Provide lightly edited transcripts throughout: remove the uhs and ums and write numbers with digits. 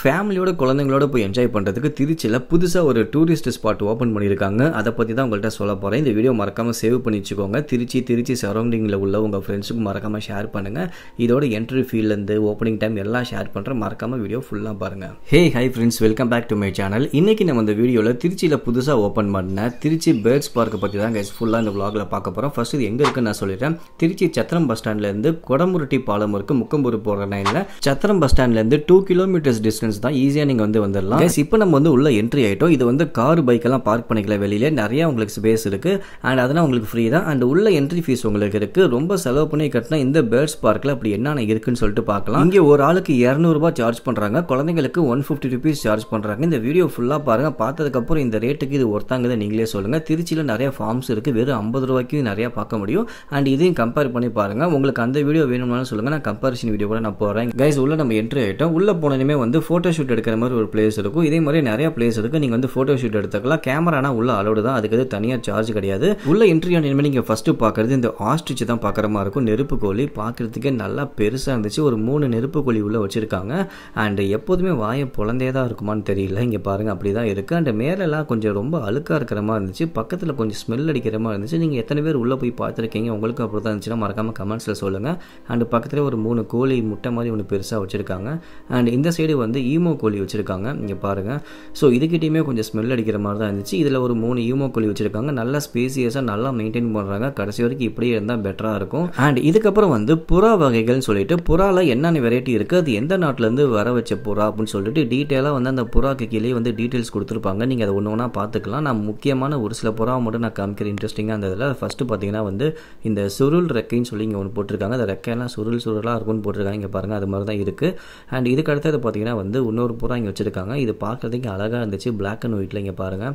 ஃபேமிலியோட குழந்தைங்களோட போய் என்ஜாய் பண்ணுறதுக்கு திருச்சியில் புதுசாக ஒரு டூரிஸ்ட் ஸ்பாட் ஓப்பன் பண்ணியிருக்காங்க. அதை பற்றி தான் உங்கள்கிட்ட சொல்ல போகிறேன். இந்த வீடியோ மறக்காமல் சேவ் பண்ணி வச்சுக்கோங்க. திருச்சி சரௌண்டிங்கில் உள்ள உங்கள் ஃப்ரெண்ட்ஸுக்கு மறக்காமல் ஷேர் பண்ணுங்கள். இதோட என்ட்ரி ஃபீல்லேருந்து ஓப்பனிங் டைம் எல்லாம் ஷேர் பண்ணுறேன். மறக்காமல் வீடியோ ஃபுல்லாக பாருங்கள். Hi friends, welcome back to my channel. இன்றைக்கி நம்ம இந்த வீடியோவில் திருச்சியில் புதுசாக ஓப்பன் பண்ண திருச்சி பேர்ட்ஸ் பார்க்கை பற்றி தான் கைஸ் ஃபுல்லாக இந்த vlogல பார்க்க போகிறோம். ஃபர்ஸ்ட் இது எங்கே இருக்குன்னு நான் சொல்லிடுறேன். திருச்சி சத்திரம் பஸ் ஸ்டாண்ட்லேருந்து கொடமுருட்டி பாலம் இருக்குது. முக்கம்பூர் போகிற லைனில் சத்திரம் பஸ் ஸ்டாண்ட்லேருந்து 2 கிலோமீட்டர்ஸ் டிஸ்டன்ஸ் தான். ஈஸியாக நீங்கள் வந்துடலாம். இப்போ நம்ம உள்ள என்ட்ரி ஆகிட்டோம். இது கார் பைக்கெல்லாம் பார்க் பண்ணிக்கல. வெளியிலே நிறைய உங்களுக்கு ஸ்பேஸ் இருக்குது. அண்ட் அதெல்லாம் உங்களுக்கு ஃப்ரீ தான். அண்ட் உள்ள என்ட்ரி ஃபீஸ் உங்களுக்கு இருக்குது. ரொம்ப செலவு பண்ணி கட்டினா இந்த பேர்ட்ஸ் பார்க்கில் அப்படி என்னென்ன இருக்குன்னு சொல்லிட்டு பார்க்கலாம். இங்கே ஒரு ஆளுக்கு 200 ரூபாய் சார்ஜ் பண்ணுறாங்க. குழந்தைங்களுக்கு 150 ருபீஸ் சார்ஜ் பண்ணுறாங்க. இந்த வீடியோ ஃபுல்லாக பாருங்கள். பார்த்ததுக்கப்புறம் இந்த ரேட்டுக்கு இது ஒருத்தாங்கதை நீங்களே சொல்லுங்கள். திருச்சியில் நிறைய ஃபார்ம்ஸ் இருக்குது. வெறும் 50 ரூபாய்க்கு நிறையா பார்க்க முடியும். அண்ட் இதையும் கம்பேர் பண்ணி பாருங்கள். உங்களுக்கு அந்த வீடியோ வேணும்னாலும் சொல்லுங்கள். நான் கம்பேரிசன் வீடியோ கூட நான் போகிறேன். கைஸ் உள்ள நம்ம என்ட்ரி ஆகிட்டோம். உள்ள போனதுமே ஃபோட்டோ ஷூட் எடுக்கிற மாதிரி ஒரு பிளேஸ் இருக்கும். இதே மாதிரி நிறைய பிளேஸ் இருக்குது. நீங்கள் ஃபோட்டோ ஷூட் எடுத்துக்கலாம். கேமரானா உள்ள அலோடு தான். அதுக்கு தனியாக சார்ஜ் கிடையாது. உள்ள என்ட்ரி ஆனதுமே நீங்கள் ஃபஸ்ட்டு பார்க்குறது இந்த ஆஸ்ட்ரிச் தான் பார்க்குற மாதிரி இருக்கும். நெருப்பு கோழி பார்க்குறதுக்கே நல்லா பெருசாக இருந்துச்சு. ஒரு 3 நெருப்பு கோழி உள்ள வச்சுருக்காங்க. அண்ட் எப்போதுமே வாயை பொழந்தே தான் இருக்குமான்னு தெரியல. இங்கே பாருங்கள், அப்படி தான் இருக்குது. அண்ட் மேலெல்லாம் கொஞ்சம் ரொம்ப அழுக்காக இருக்கிற மாதிரி இருந்துச்சு. பக்கத்தில் கொஞ்சம் ஸ்மெல் அடிக்கிற மாதிரி இருந்துச்சு. நீங்கள் எத்தனை பேர் உள்ளே போய் பார்த்துருக்கீங்க? உங்களுக்கு அப்படி தான் இருந்துச்சுன்னா மறக்காமல் கமெண்ட்ஸில் சொல்லுங்கள். அண்ட் பக்கத்தில் ஒரு 3 கோழி முட்டை மாதிரி ஒன்று பெருசாக வச்சுருக்காங்க. அண்ட் இந்த சைடு ஈமோ கோழி வச்சுருக்காங்க. இங்கே பாருங்கள். ஸோ இதுக்கிட்டையுமே கொஞ்சம் ஸ்மெல் அடிக்கிற மாதிரி தான் இருந்துச்சு. இதில் ஒரு 3 ஈமோ கோழி வச்சுருக்காங்க. நல்லா ஸ்பேசியஸாக நல்லா மெயின்டைன் பண்ணுறாங்க. கடைசி வரைக்கும் இப்படியே இருந்தால் பெட்டராக இருக்கும். அண்ட் இதுக்கப்புறம் புறா வகைகள்னு சொல்லிட்டு புறாவில் என்னென்ன வெரைட்டி இருக்குது, அது எந்த நாட்டிலேருந்து வர வச்ச புறா அப்படின்னு சொல்லிட்டு டீட்டெயிலாக அந்த புறாக்கு கீழே டீட்டெயில்ஸ் கொடுத்துருப்பாங்க. நீங்கள் அதை ஒன்று ஒன்றா பார்த்துக்கலாம். நான் முக்கியமான ஒரு சில புறா மட்டும் நான் காமிக்கிற இன்ட்ரெஸ்டிங்காக அந்த இதில் ஃபஸ்ட்டு பார்த்தீங்கன்னா இந்த சுருள் ரெக்கைன்னு சொல்லி இங்கே ஒன்று போட்டிருக்காங்க. அந்த ரெக்கையெல்லாம் சுருளாக இருக்கும்னு போட்டிருக்காங்க. இங்கே பாருங்கள், அது மாதிரி தான் இருக்குது. அண்ட் இதுக்கு அடுத்தது பார்த்தீங்கன்னா இன்னொரு புறா இங்கே வச்சுருக்காங்க. இது பார்க்குறதுக்கு அழகாக இருந்துச்சு. பிளாக் அண்ட் ஒயிட்டில் இங்கே பாருங்கள்.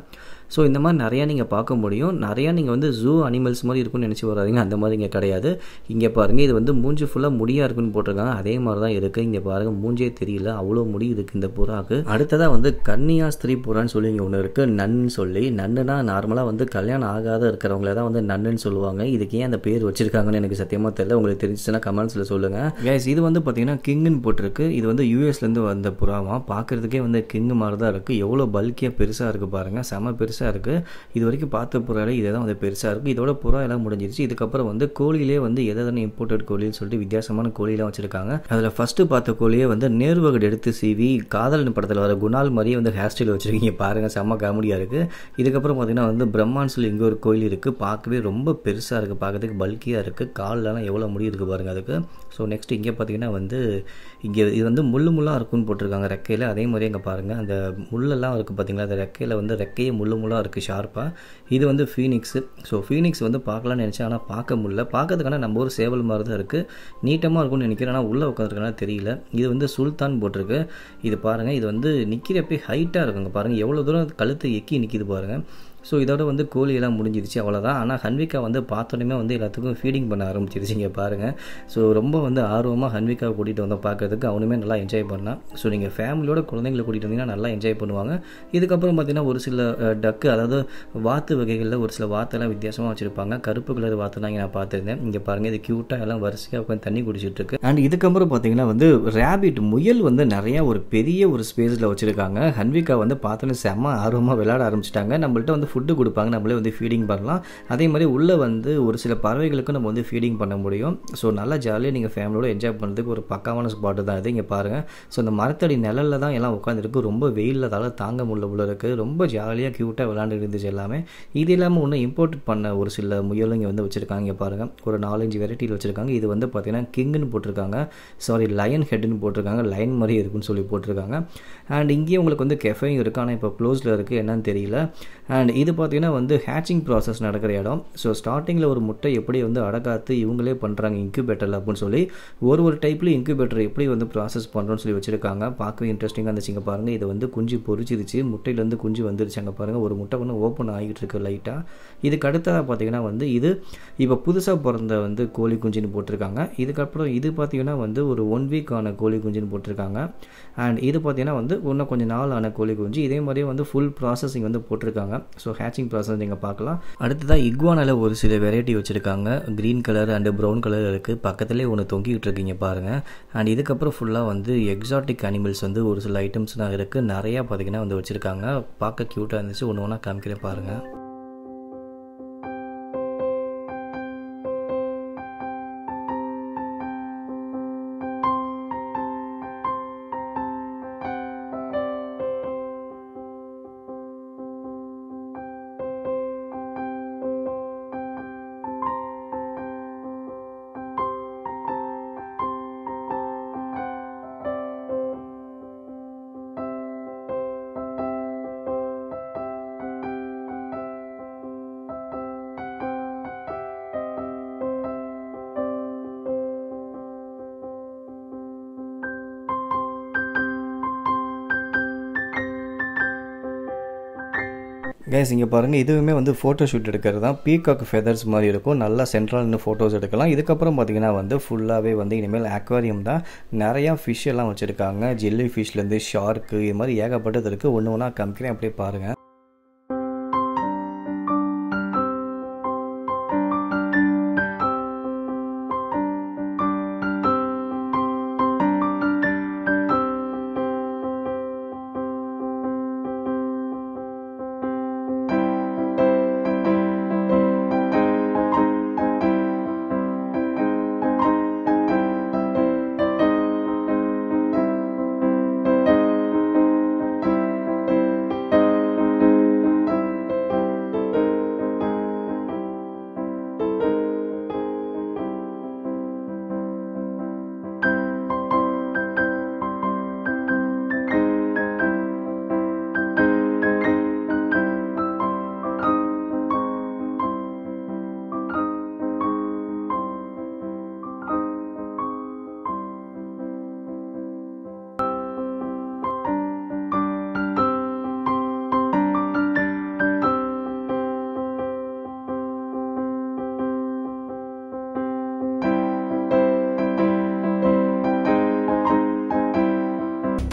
ஸோ இந்த மாதிரி நிறையா நீங்கள் பார்க்க முடியும். நிறையா நீங்கள் ஜூ அனிமல்ஸ் மாதிரி இருக்குன்னு நினச்சி வராதிங்க. அந்த மாதிரி இங்கே கிடையாது. இங்கே பாருங்கள், இது மூஞ்சி ஃபுல்லாக முடியாக இருக்குன்னு போட்டிருக்காங்க. அதே மாதிரி தான் இருக்குது. இங்கே பாருங்கள், மூஞ்சே தெரியல, அவ்வளோ முடி இருக்குது இந்த புறாக்கு. அடுத்ததாக கன்னியா ஸ்திரீ புறான்னு சொல்லி இங்கே ஒன்று இருக்குது. நன்னு சொல்லி. நன்னுனா நார்மலாக கல்யாணம் ஆகாத இருக்கிறவங்கள தான் நன்னுன்னு சொல்லுவாங்க. இதுக்கு ஏன் அந்த பேர் வச்சுருக்காங்கன்னு எனக்கு சத்தியமாக தெரியல. உங்களுக்கு தெரிஞ்சிச்சுன்னா கமெண்ட்ஸில் சொல்லுங்கள். கைஸ் இது பார்த்தீங்கன்னா கிங்குன்னு போட்டிருக்கு. இது யூஎஸ்லேருந்து வந்த புறாவாக பார்க்குறதுக்கே கிங்கு மாதிரி தான் இருக்குது. எவ்வளோ பல்கியாக பெருசாக இருக்குது பாருங்கள். செம பெருசாக இருக்குது. இது வரைக்கும் பார்த்த புறாவில் இதை தான் பெருசாக இருக்குது. இதோட புறா எல்லாம் முடிஞ்சிருச்சு. இதுக்கப்புறம் கோழியிலே எதாவது இம்போர்ட்டட் கோழின்னு சொல்லிட்டு வித்தியாசமான கோழியெல்லாம் வச்சுருக்காங்க. அதில் ஃபஸ்ட்டு பார்த்த கோழியே நேர்வகடு எடுத்து சீவி காதல் படத்தில் வர குணால் மாதிரியே ஹேர் ஸ்டைல் வச்சுருக்கீங்க பாருங்கள். செம்ம காமெடியாக இருக்குது. இதுக்கப்புறம் பார்த்தீங்கன்னா பிரம்மான்னு சொல்லி இங்கே ஒரு கோயில் இருக்குது. பார்க்கவே ரொம்ப பெருசாக இருக்குது. பார்க்கறதுக்கு பல்கியாக இருக்குது. காலெலாம் எவ்வளோ முடி இருக்குது பாருங்கள் அதுக்கு. ஸோ நெக்ஸ்ட் இங்கே பார்த்தீங்கன்னா இங்கே இது முள்ளாக இருக்குன்னு போட்டிருக்காங்க ரெக்கையில். அதே மாதிரி இங்கே பாருங்கள், அந்த முள்ளெல்லாம் இருக்குது பார்த்தீங்களா. அந்த ரெக்கையில் ரெக்கையே முள்ளாக இருக்குது ஷார்ப்பாக. இது ஃபீனிக்ஸு. ஸோ ஃபீனிக்ஸ் பார்க்கலாம்னு நினச்சேன். ஆனால் பார்க்க முடியல. பார்க்கறதுக்கான நம்ம ஒரு சேவல் மாதிரி தான் இருக்குது. நீட்டமாக இருக்கும்னு நினைக்கிறேன். ஆனால் உள்ளே உட்காந்துருக்கனால தெரியல. இது சுல்தான் போட்டிருக்கு. இது பாருங்கள், இது நிற்கிறப்பே ஹைட்டாக இருக்குங்க பாருங்கள். எவ்வளோ தூரம் கழுத்து எக்கி நிற்கிது பாருங்கள். ஸோ இதோட கோழியெல்லாம் முடிஞ்சிருச்சு, அவ்வளோதான். ஆனால் ஹன்விகா பார்த்தோன்னே எல்லாத்துக்கும் ஃபீடிங் பண்ண ஆரம்பிச்சிருச்சு. இங்கே பாருங்கள். ஸோ ரொம்ப ஆர்வமாக ஹன்விகாவை கூட்டிகிட்டு வந்தால் பார்க்கறதுக்கு அவனுமே நல்லா என்ஜாய் பண்ணான். ஸோ நீங்கள் ஃபேமிலியோட குழந்தைங்களை கூட்டிகிட்டு வந்தீங்கன்னா நல்லா என்ஜாய் பண்ணுவாங்க. இதுக்கப்புறம் பார்த்தீங்கன்னா ஒரு சில டக்கு, அதாவது வாத்து வகைகளில் ஒரு சில வாத்தெல்லாம் வித்தியாசமாக வச்சுருப்பாங்க. கருப்பு கலர் வாத்தெல்லாம் இங்கே நான் பார்த்துருந்தேன். இங்கே பாருங்கள், இது க்யூட்டாக எல்லாம் வரிசையாக உட்காந்து தண்ணி குடிச்சிட்டு இருக்கு. அண்ட் இதுக்கப்புறம் பார்த்தீங்கன்னா ரேபிட் முயல் நிறையா ஒரு பெரிய ஒரு ஸ்பேஸில் வச்சுருக்காங்க. ஹன்விகா பார்த்தோன்னே செம்ம ஆர்வமாக விளையாட ஆரம்பிச்சிட்டாங்க. நம்மள்ட்ட ஃபுட்டு கொடுப்பாங்க, நம்மளே ஃபீடிங் பண்ணலாம். அதே மாதிரி உள்ளே ஒரு சில பறவைகளுக்கும் நம்ம ஃபீடிங் பண்ண முடியும். ஸோ நல்லா ஜாலியாக நீங்கள் ஃபேமிலியோட என்ஜாய் பண்ணுறதுக்கு ஒரு பக்காவான ஸ்பாட்டு தான் இது. இங்கே பாருங்கள். ஸோ இந்த மரத்தடி நிழலில் தான் எல்லாம் உட்காந்துருக்கு. ரொம்ப வெயிலில் தாங்க முடியல உள்ள இருக்குது. ரொம்ப ஜாலியாக க்யூட்டாக விளையாண்டு இருந்துச்சு எல்லாமே. இது இல்லாமல் ஒன்று இம்போர்ட் பண்ண ஒரு சில முயலும் இங்கே வச்சுருக்காங்க. இங்கே பாருங்கள், ஒரு 4-5 வெரைட்டியில் வச்சுருக்காங்க. இது பார்த்தீங்கன்னா கிங்குன்னு போட்டிருக்காங்க. சாரி, லயன் ஹெட்டுன்னு போட்டிருக்காங்க. லைன் மாதிரி இருக்குன்னு சொல்லி போட்டிருக்காங்க. அண்ட் இங்கேயே உங்களுக்கு கெஃபேயும் இருக்குது. ஆனால் இப்போ க்ளோஸில் இருக்குது, என்னன்னு தெரியல. அண்ட் இது பார்த்தீங்கன்னா ஹேச்சிங் ப்ராசஸ் நடக்கிற இடம். ஸோ ஸ்டார்டிங்கில் ஒரு முட்டை எப்படி அடக்காத்து இவங்களே பண்ணுறாங்க இன்குபேட்டரில் அப்படின்னு சொல்லி ஒரு டைப்லேயும் இன்குபேட்டர் எப்படி ப்ராசஸ் பண்ணுறோன்னு சொல்லி வச்சுருக்காங்க. பார்க்கவே இன்ட்ரெஸ்டிங்காக இருந்துச்சுங்க பாருங்கள். இது குஞ்சு பொரிச்சிருச்சு. முட்டையிலேருந்து குஞ்சு வந்துருச்சு. அங்கே பாருங்கள், ஒரு முட்டை ஓப்பன் ஆகிட்டு இருக்கு லைட்டாக. இதுக்கு அடுத்ததாக பார்த்தீங்கன்னா இது இப்போ புதுசாக பிறந்த கோழி குஞ்சுன்னு போட்டிருக்காங்க. இதுக்கப்புறம் இது பார்த்தீங்கன்னா ஒரு 1 வீக் ஆன கோழி குஞ்சுன்னு போட்டிருக்காங்க. அண்ட் இது பார்த்தீங்கன்னா இன்னும் கொஞ்சம் நாள் ஆன கோழி குஞ்சு. இதே மாதிரியே ஃபுல் ப்ராசஸிங் போட்டிருக்காங்க. ஸோ ஹேச்சிங் ப்ராசஸ் நீங்கள் பார்க்கலாம். அடுத்ததாக இக்வானால ஒரு சில வெரைட்டி வச்சுருக்காங்க. Green colour and brown colour இருக்குது. பக்கத்துலேயே ஒன்று தொங்கிக்கிட்டு இருக்கீங்க பாருங்கள். அண்ட் இதுக்கப்புறம் ஃபுல்லாக வந்து எக்ஸாட்டிக் அனிமல்ஸ் வந்து ஒரு சில ஐட்டம்ஸ்லாம் இருக்குது. நிறையா பார்த்திங்கன்னா வந்து வச்சுருக்காங்க. பார்க்க க்யூட்டாக இருந்துச்சு. ஒன்று ஒன்றா காமிக்கிறேன் பாருங்கள். கைஸ் இங்கே பாருங்கள், இதுவுமே வந்து ஃபோட்டோ ஷூட் எடுக்கிறது தான். பீகாக் ஃபெதர்ஸ் மாதிரி இருக்கும். நல்லா சென்ட்ரல் நின்று ஃபோட்டோஸ் எடுக்கலாம். இதுக்கப்புறம் பார்த்திங்கன்னா வந்து ஃபுல்லாகவே வந்து இனிமேல் அக்வாரியம் தான். நிறையா ஃபிஷ் எல்லாம் வச்சுருக்காங்க. ஜெல்லி ஃபிஷ்லேருந்து ஷார்க்கு இது மாதிரி ஏகப்பட்டது இருக்குது. ஒன்று ஒன்றா காமிக்கிறேன், அப்படியே பாருங்கள்.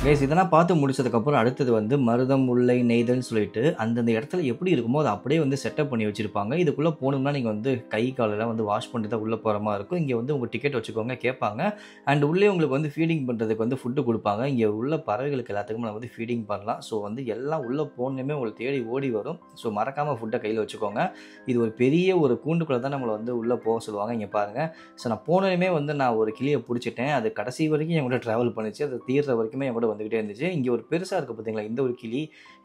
கைஸ் இதெல்லாம் பார்த்து முடிச்சதுக்கப்புறம் அடுத்தது வந்து மருதம், முல்லை, நெய்தல்னு சொல்லிட்டு அந்தந்த இடத்துல எப்படி இருக்குமோ அதை அப்படியே வந்து செட்டப் பண்ணி வச்சுருப்பாங்க. இதுக்குள்ளே போகணும்னா நீங்கள் வந்து கை காலெல்லாம் வந்து வாஷ் பண்ணிட்டு தான் உள்ளே போகிற மாதிரி இருக்கும். இங்கே வந்து உங்கள் டிக்கெட் வச்சுக்கோங்க கேட்பாங்க. அண்ட் உள்ளே உங்களுக்கு வந்து ஃபீடிங் பண்ணுறதுக்கு வந்து ஃபுட்டு கொடுப்பாங்க. இங்கே உள்ள பறவைகளுக்கு எல்லாத்துக்கும் நம்ம வந்து ஃபீடிங் பண்ணலாம். ஸோ வந்து எல்லாம் உள்ளே போகணுமே உங்களுக்கு தேடி ஓடி வரும். ஸோ மறக்காமல் ஃபுட்டை கையில் வச்சுக்கோங்க. இது ஒரு பெரிய ஒரு கூண்டுக்குள்ளே தான் நம்மளை வந்து உள்ளே போக சொல்லுவாங்க. இங்கே பாருங்கள். ஸோ நான் போனதுமே வந்து நான் ஒரு கிளியை பிடிச்சிட்டேன். அது கடைசி வரைக்கும் என் கூட ட்ராவல் பண்ணிச்சு. அது தீர்ற வரைக்குமே என் கூட வந்துக்கிட்டே இருந்துச்சு. இங்கே ஒரு பெருசாக இருக்குது பார்த்தீங்களா, இந்த ஒரு கிளி,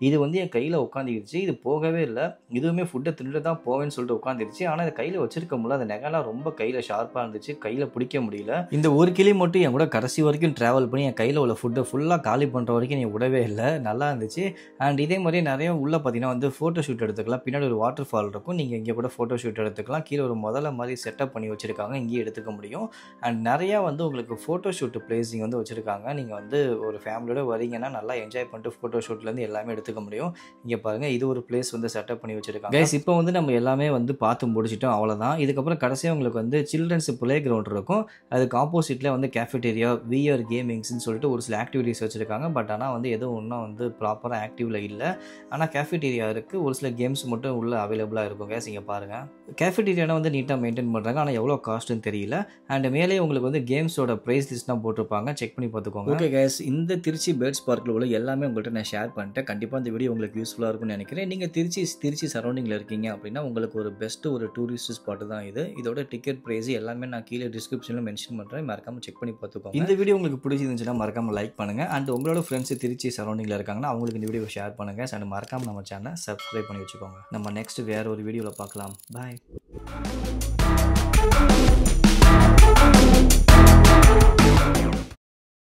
இது வந்து என் கையில் உட்காந்துக்கிடுச்சு. இது போகவே இல்லை. இதுவுமே ஃபுட்டை தின்னுட்டு தான் போவேன்னு சொல்லிட்டு உட்காந்துருச்சு. ஆனால் அதை கையில் வச்சிருக்க முடியல. அந்த நெகலாம் ரொம்ப கையில் ஷார்ப்பாக இருந்துச்சு. கையில் பிடிக்க முடியல. இந்த ஒரு கிளி மட்டும் என் கூட கடைசி வரைக்கும் ட்ராவல் பண்ணி என் கையில் உள்ள ஃபுட்டை ஃபுல்லாக காலி பண்ணுற வரைக்கும் நீ விடவே இல்லை. நல்லா இருந்துச்சு. அண்ட் இதே மாதிரி நிறைய உள்ளே பார்த்தீங்கன்னா வந்து ஃபோட்டோ ஷூட் எடுத்துக்கலாம். பின்னாடி ஒரு வாட்டர் ஃபால் இருக்கும். நீங்கள் இங்கே கூட ஃபோட்டோ ஷூட் எடுத்துக்கலாம். கீழே ஒரு முதல்ல மாதிரி செட்டப் பண்ணி வச்சுருக்காங்க. இங்கேயே எடுத்துக்க முடியும். அண்ட் நிறையா வந்து உங்களுக்கு ஃபோட்டோ ஷூட் பிளேஸிங் வந்து வச்சுருக்காங்க. நீங்கள் வந்து ஒரு ஃபேமிலியோட வரீங்கன்னா நல்லா என்ஜாய் பண்ணிட்டு ஃபோட்டோ ஷூட்லேருந்து எல்லாமே எடுத்துக்க முடியும். இங்கே பாருங்கள், இது ஒரு பிளேஸ் வந்து செட்டப் பண்ணி வச்சுருக்காங்க. கைஸ் இப்போ வந்து நம்ம எல்லாமே வந்து பார்த்து முடிச்சிட்டோம், அவ்வளோதான். இதுக்கப்புறம் கடைசியாக உங்களுக்கு வந்து சில்ட்ரன்ஸ் பிளே கிரவுண்ட் இருக்கும். அதுக்கு ஆப்போசிட்டில் வந்து கேஃபெட்டேரியா, விஆர் கேமிங்ஸ்ன்னு சொல்லிட்டு ஒரு சில ஆக்டிவிட்டிஸ் வச்சுருக்காங்க. பட் ஆனால் வந்து எதுவும் இன்னும் வந்து ப்ராப்பராக ஆக்டிவில் இல்லை. ஆனால் கேஃபெட்டேரியா இருக்குது. ஒரு சில கேம்ஸ் மட்டும் உள்ள அவைலபிளாக இருக்கும். கைஸ் இங்கே பாருங்கள், கேஃபெட்டேரியானா வந்து நீட்டாக மெயின்டைன் பண்ணுறாங்க. ஆனால் எவ்வளோ காஸ்ட்டுன்னு தெரியல. அண்ட் மேலே உங்களுக்கு வந்து கேம்ஸோட ப்ரைஸ் லிஸ்ட்லாம் போட்டிருப்பாங்க. செக் பண்ணி பார்த்துக்கோங்க. ஓகே கைஸ், இந்த திருச்சி பேர்ட்ஸ் பார்க்கில் உள்ள எல்லாமே உங்கள்கிட்ட நான் ஷேர் பண்ணிட்டேன். கண்டிப்பாக இந்த வீடியோ உங்களுக்கு யூஸ்ஃபுல்லாக இருக்கும்னு நினைக்கிறேன். நீங்கள் திருச்சி சரௌண்டிங்கில் இருக்கீங்க அப்படின்னா உங்களுக்கு ஒரு பெஸ்ட்டு ஒரு டூரிஸ்ட் ஸ்பாட்டு தான் இது. இதோட டிக்கெட் ப்ரைஸ் எல்லாமே நான் கீழே டிஸ்கிரிப்ஷனில் மென்ஷன் பண்ணுறேன். மறக்காமல் செக் பண்ணி பார்த்துக்கோங்க. இந்த வீடியோ உங்களுக்கு பிடிச்சிருந்துச்சுன்னா மறக்காமல் லைக் பண்ணுங்கள். அண்ட் உங்களோட ஃப்ரெண்ட்ஸ் திருச்சி சரௌண்டிங்கில் இருக்காங்கன்னா அவங்களுக்கு இந்த வீடியோ ஷேர் பண்ணுங்கள். அண்ட் மறக்காமல் நம்ம சேனலை சப்ஸ்கிரைப் பண்ணி வச்சுக்கோங்க. நம்ம நெக்ஸ்ட் வேறு ஒரு வீடியோவில் பார்க்கலாம். பாய்.